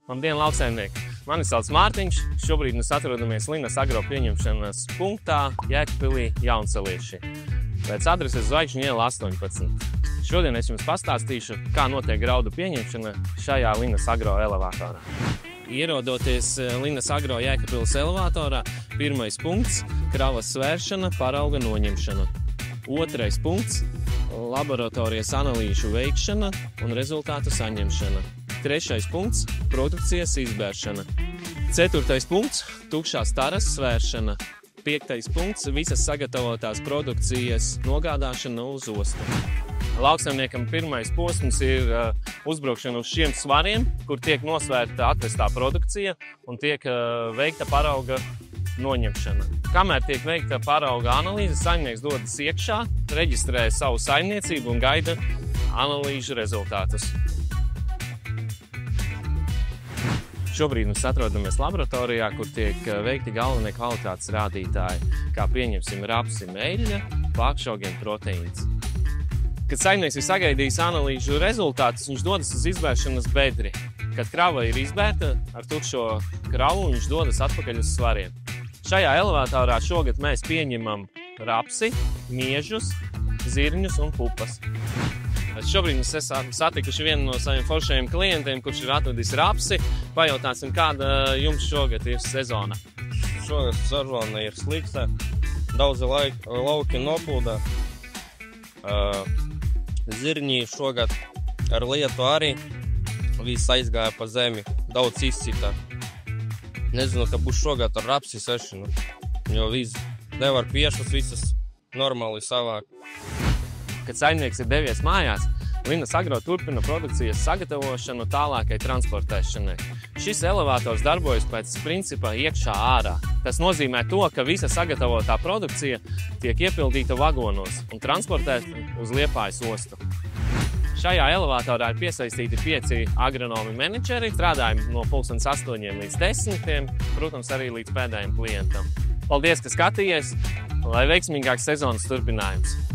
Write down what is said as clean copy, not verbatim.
Labdien, lauksaimnieki! Mani sauc Mārtiņš. Šobrīd mēs atrodamies Linas Agro pieņemšanas punktā Jēkabpilī, Jaunsalieši. Pēc adreses Zvaigžņu iela 18. Šodien es jums pastāstīšu, kā notiek graudu pieņemšana šajā Linas Agro elevatorā. Ierodoties Linas Agro Jēkabpiles elevatorā, pirmais punkts – kravas svēršana, parauga noņemšana. Otrais punkts – laboratorijas analīžu veikšana un rezultātu saņemšana. Trešais punkts – produkcijas izbēršana. Ceturtais punkts – tukšās taras svēršana. Piektais punkts – visas sagatavotās produkcijas nogādāšana uz ostu. Lauksaimniekam pirmais posms ir uzbraukšana uz šiem svariem, kur tiek nosvērta atvestā produkcija un tiek veikta parauga noņemšana. Kamēr tiek veikta parauga analīze, saimnieks dodas iekšā, reģistrē savu saimniecību un gaida analīžu rezultātus. Šobrīd mēs atrodamies laboratorijā, kur tiek veikti galvenie kvalitātes rādītāji, kā pieņemsim rapsi, meļļa, pakšaugi un proteīns. Kad saimnieks ir sagaidījis analīžu rezultātus, viņš dodas uz izbēršanas bedri. Kad krava ir izbērta ar tukšo kravu, viņš dodas atpakaļ uz svariem. Šajā elevatorā šogad mēs pieņemam rapsi, miežus, zirņus un pupas. Šobrīd mēs esam satikuši vienu no saviem foršajiem klientiem, kurš ir atvedis rapsi. Pajautāsim, kāda jums šogad ir sezona? Šogad sezona ir slikta, daudzi lauki nopūda. Zirņi šogad ar lietu arī viss aizgāja pa zemi, daudz izcita. Nezinu, ka būs šogad ar rapsi sešanu, jo viss nevar piešas visas normāli savāk. Kad saimnieks ir devies mājās, Linas Agro turpina produkcijas sagatavošanu tālākai transportēšanai. Šis elevators darbojas pēc principa iekšā ārā. Tas nozīmē to, ka visa sagatavotā produkcija tiek iepildīta vagonos un transportēta uz Liepājas ostu. Šajā elevatorā ir piesaistīti 5 agronomi menedžeri, strādājam no 8 līdz 10, protams, arī līdz pēdējiem klientam. Paldies, ka skatījies, lai veiksmīgāks sezonas turpinājums!